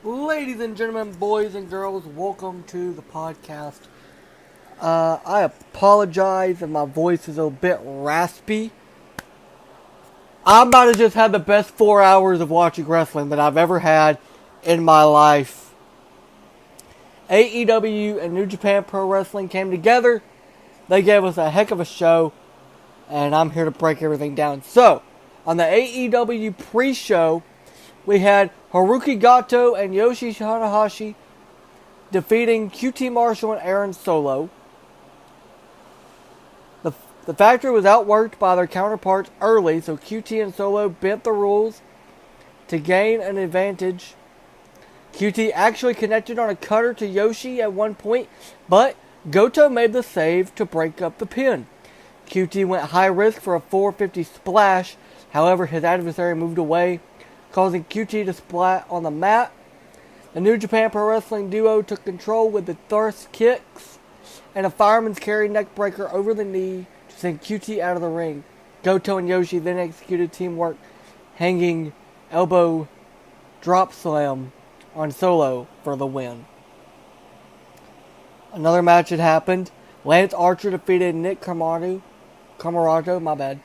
Ladies and gentlemen, boys and girls, welcome to the podcast. I apologize if my voice is a bit raspy. I'm about to just have the best 4 hours of watching wrestling that I've ever had in my life. AEW and New Japan Pro Wrestling came together. They gave us a heck of a show, and I'm here to break everything down. So, on the AEW pre-show, we had Haruki Goto and Yoshi Tanahashi defeating QT Marshall and Aaron Solo. The Factory was outworked by their counterparts early, so QT and Solo bent the rules to gain an advantage. QT actually connected on a cutter to Yoshi at one point, but Goto made the save to break up the pin. QT went high risk for a 450 splash, however his adversary moved away, causing QT to splat on the mat. The New Japan Pro Wrestling duo took control with the thrust kicks and a fireman's carry neckbreaker over the knee to send QT out of the ring. Goto and Yoshi then executed teamwork, hanging elbow drop slam on Solo for the win. Another match had happened. Lance Archer defeated Nick Comoroto, my bad.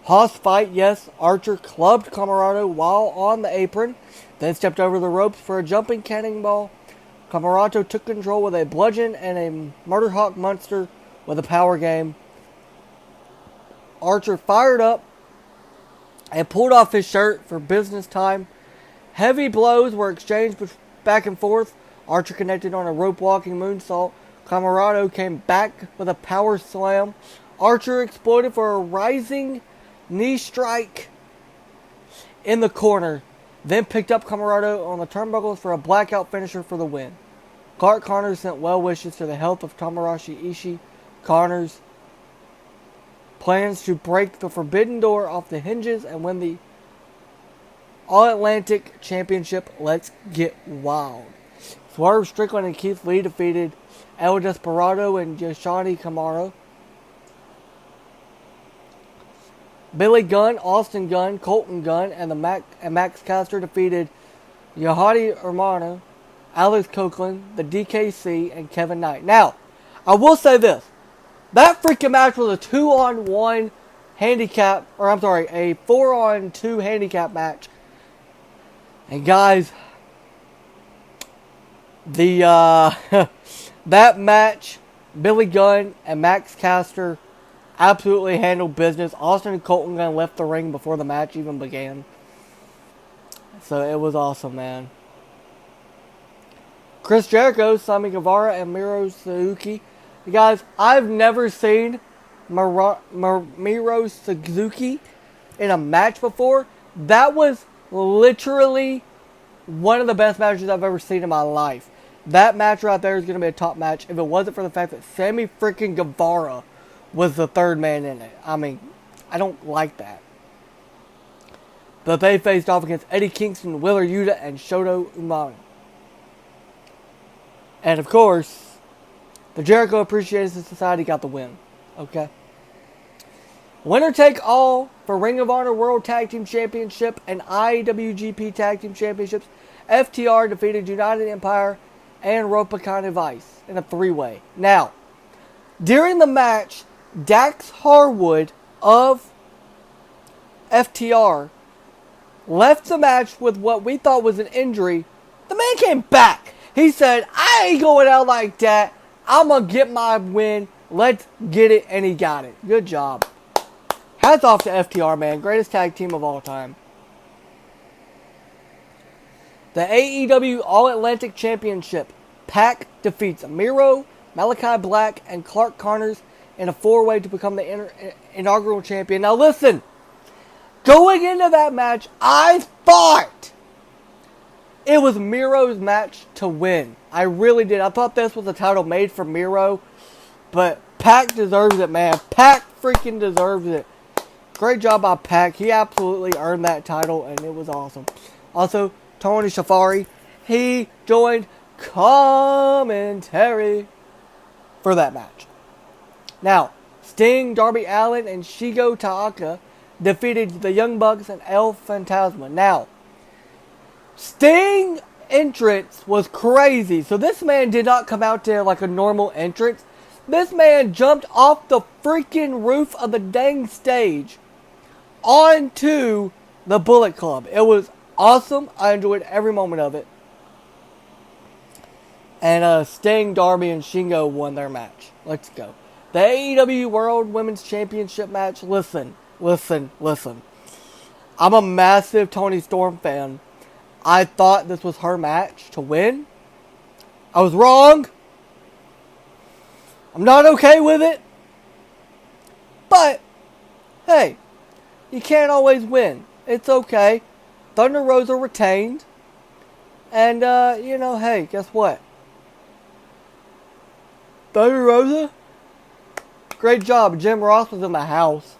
Hoss fight, yes, Archer clubbed Comoroto while on the apron, then stepped over the ropes for a jumping cannonball. Comoroto took control with a bludgeon and a Murder Hawk Monster with a power game. Archer fired up and pulled off his shirt for business time. Heavy blows were exchanged back and forth. Archer connected on a rope walking moonsault. Comoroto came back with a power slam. Archer exploited for a rising knee strike in the corner, then picked up Comoroto on the turnbuckles for a blackout finisher for the win. Clark Connors sent well wishes to the health of Tomohiro Ishii. Connors plans to break the Forbidden Door off the hinges and win the All-Atlantic Championship. Let's get wild. Swerve Strickland and Keith Lee defeated El Desperado and Yoshida Kamaru. Billy Gunn, Austin Gunn, Colton Gunn, and Max Caster defeated Yohadi Hermano, Alex Coughlin, the DKC, and Kevin Knight. Now, I will say this. That freaking match was a 2-on-1 handicap, a 4-on-2 handicap match. And guys, that match, Billy Gunn and Max Caster absolutely handled business. Austin and Colton Gunn left the ring before the match even began. So it was awesome, man. Chris Jericho, Sammy Guevara, and Miro Suzuki. Guys, I've never seen Miro Suzuki in a match before. That was literally one of the best matches I've ever seen in my life. That match right there is going to be a top match if it wasn't for the fact that Sammy freaking Guevara was the third man in it. I mean, I don't like that. But they faced off against Eddie Kingston, Wheeler Yuta, and Shota Umino. And of course, the Jericho Appreciation Society got the win. Okay? Winner take all for Ring of Honor World Tag Team Championship and IWGP Tag Team Championships. FTR defeated United Empire and Roppongi Vice in a 3-way. Now, during the match, Dax Harwood of FTR left the match with what we thought was an injury. The man came back. He said, I ain't going out like that. I'm going to get my win. Let's get it. And he got it. Good job. Hats off to FTR, man. Greatest tag team of all time. The AEW All-Atlantic Championship. PAC defeats Miro, Malachi Black, and Clark Connors in a 4-way to become the inaugural champion. Now listen, going into that match, I thought it was Miro's match to win. I really did. I thought this was a title made for Miro, but PAC deserves it, man. PAC freaking deserves it. Great job by PAC. He absolutely earned that title, and it was awesome. Also, Tony Schiavone, he joined commentary for that match. Now, Sting, Darby Allin, and Shingo Takagi defeated the Young Bucks and El Fantasma. Now, Sting entrance was crazy. So this man did not come out there like a normal entrance. This man jumped off the freaking roof of the dang stage onto the Bullet Club. It was awesome. I enjoyed every moment of it. And Sting, Darby, and Shingo won their match. Let's go. The AEW World Women's Championship match. Listen. I'm a massive Toni Storm fan. I thought this was her match to win. I was wrong. I'm not okay with it. But, hey, you can't always win. It's okay. Thunder Rosa retained. And, hey, guess what? Thunder Rosa? Great job. Jim Ross was in the house.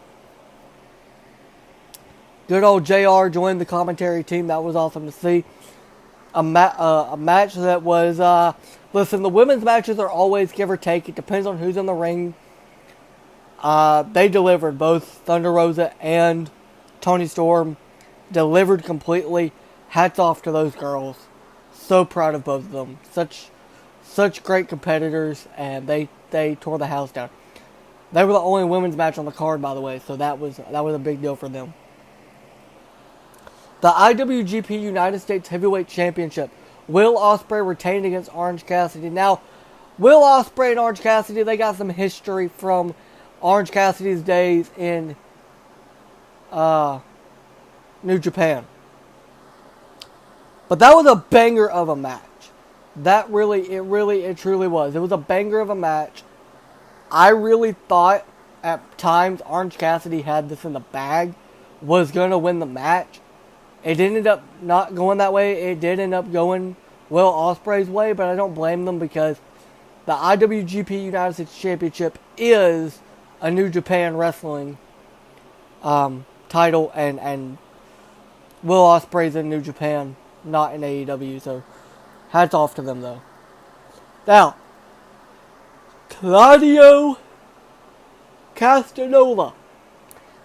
Good old JR joined the commentary team. That was awesome to see. A match that was... listen, the women's matches are always give or take. It depends on who's in the ring. They delivered. Both Thunder Rosa and Toni Storm delivered completely. Hats off to those girls. So proud of both of them. Such great competitors, and they tore the house down. They were the only women's match on the card, by the way, so that was a big deal for them. The IWGP United States Heavyweight Championship. Will Ospreay retained against Orange Cassidy. Now, Will Ospreay and Orange Cassidy, they got some history from Orange Cassidy's days in New Japan. But that was a banger of a match. It truly was. It was a banger of a match. I really thought at times Orange Cassidy had this in the bag, was going to win the match. It ended up not going that way. It did end up going Will Ospreay's way, but I don't blame them because the IWGP United States Championship is a New Japan Wrestling title, and Will Ospreay's in New Japan, not in AEW, so hats off to them, though. Now, Claudio Castagnoli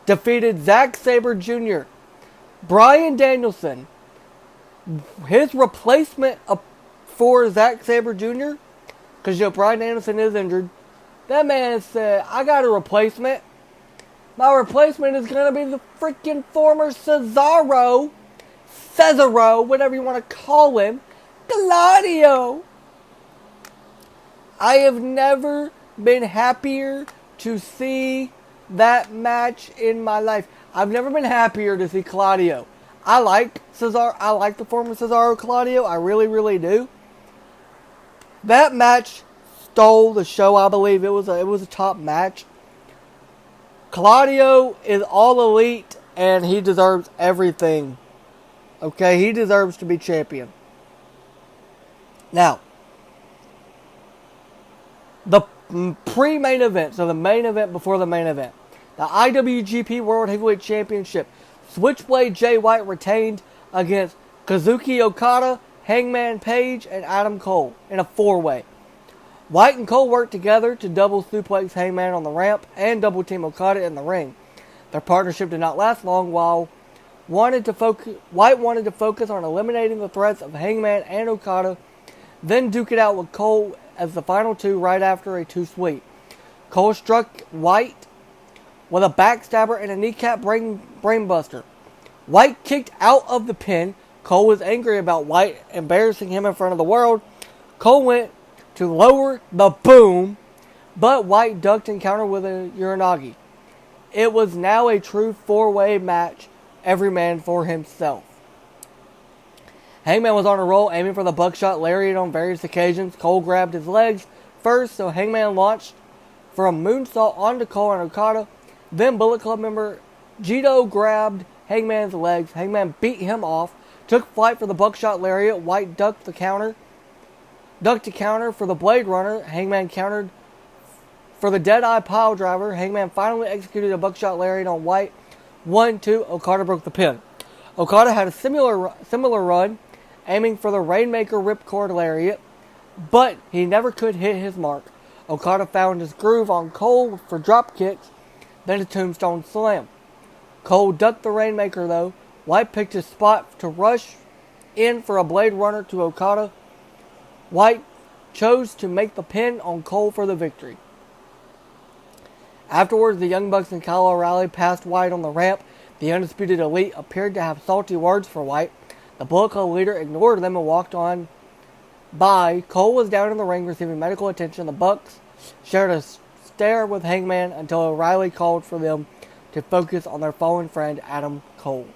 defeated Zack Sabre Jr. Bryan Danielson, his replacement for Zack Sabre Jr., because Bryan Danielson is injured. That man said, I got a replacement. My replacement is going to be the freaking former Cesaro, whatever you want to call him, Claudio. I have never been happier to see that match in my life. I've never been happier to see Claudio. I like Cesaro. I like the former Cesaro Claudio. I really, really do. That match stole the show. I believe it was a top match. Claudio is all elite, and he deserves everything. Okay, he deserves to be champion. Now, the pre-main event, so the main event before the main event. The IWGP World Heavyweight Championship. Switchblade Jay White retained against Kazuki Okada, Hangman Page, and Adam Cole in a four-way. White and Cole worked together to double suplex Hangman on the ramp and double team Okada in the ring. Their partnership did not last long while White wanted to focus on eliminating the threats of Hangman and Okada, then duke it out with Cole as the final two right after a two sweep. Cole struck White with a backstabber and a kneecap brainbuster. White kicked out of the pin. Cole was angry about White embarrassing him in front of the world. Cole went to lower the boom, but White ducked and countered with a Uranagi. It was now a true four-way match, every man for himself. Hangman was on a roll, aiming for the buckshot lariat on various occasions. Cole grabbed his legs first, so Hangman launched for a moonsault onto Cole and Okada. Then Bullet Club member Jito grabbed Hangman's legs. Hangman beat him off, took flight for the buckshot lariat. White ducked to counter for the Blade Runner. Hangman countered for the Deadeye Pile Driver. Hangman finally executed a buckshot lariat on White. 1-2, Okada broke the pin. Okada had a similar run, aiming for the Rainmaker Ripcord Lariat, but he never could hit his mark. Okada found his groove on Cole for drop kicks, then a Tombstone Slam. Cole ducked the Rainmaker though. White picked his spot to rush in for a Blade Runner to Okada. White chose to make the pin on Cole for the victory. Afterwards, the Young Bucks and Kyle O'Reilly passed White on the ramp. The Undisputed Elite appeared to have salty words for White. The Bullet Club leader ignored them and walked on by. Cole was down in the ring receiving medical attention. The Bucks shared a stare with Hangman until O'Reilly called for them to focus on their fallen friend Adam Cole.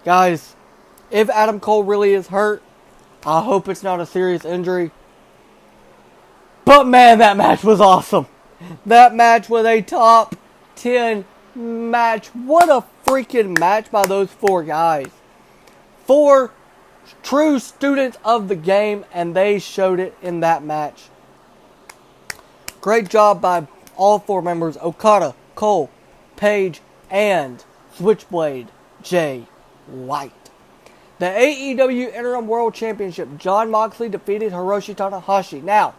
Guys, if Adam Cole really is hurt, I hope it's not a serious injury. But man, that match was awesome. That match was a top 10 match. What a freaking match by those four guys. Four true students of the game, and they showed it in that match. Great job by all four members: Okada, Cole, Page, and Switchblade Jay White. The AEW Interim World Championship, Jon Moxley defeated Hiroshi Tanahashi. Now,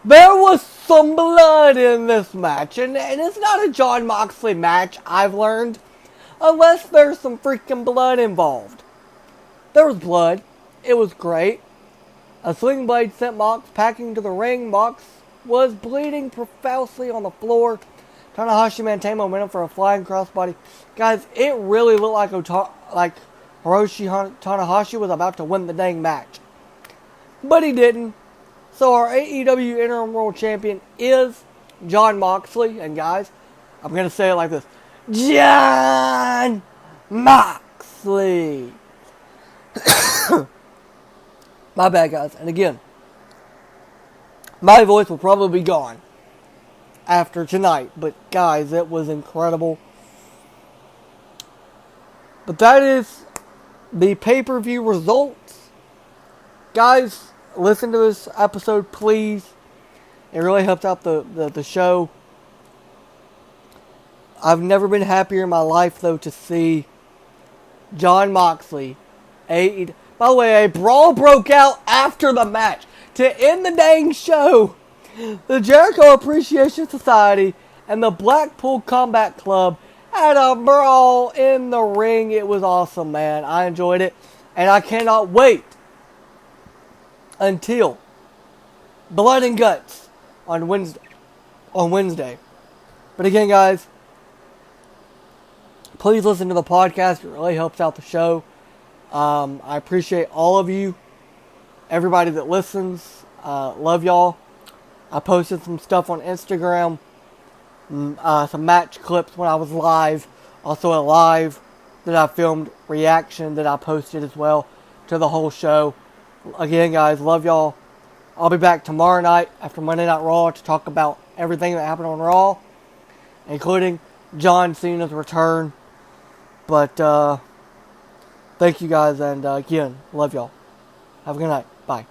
there was some blood in this match, and it's not a Jon Moxley match, I've learned, unless there's some freaking blood involved. There was blood. It was great. A sling blade sent Mox packing to the ring. Mox was bleeding profusely on the floor. Tanahashi maintained momentum for a flying crossbody. Guys, it really looked like Hiroshi Tanahashi was about to win the dang match. But he didn't. So our AEW Interim World Champion is Jon Moxley. And guys, I'm going to say it like this: Jon Moxley. My bad, guys. And again, my voice will probably be gone after tonight. But guys, it was incredible. But that is the pay-per-view results. Guys, listen to this episode, please. It really helps out the show. I've never been happier in my life, though, to see Jon Moxley. By the way, a brawl broke out after the match. To end the dang show, the Jericho Appreciation Society and the Blackpool Combat Club had a brawl in the ring. It was awesome, man. I enjoyed it. And I cannot wait until Blood and Guts on Wednesday. But again, guys, please listen to the podcast. It really helps out the show. I appreciate all of you, everybody that listens. Love y'all. I posted some stuff on Instagram, some match clips when I was live. Also a live that I filmed reaction that I posted as well to the whole show. Again, guys, love y'all. I'll be back tomorrow night after Monday Night Raw to talk about everything that happened on Raw, including John Cena's return. But thank you guys, and again, love y'all. Have a good night. Bye.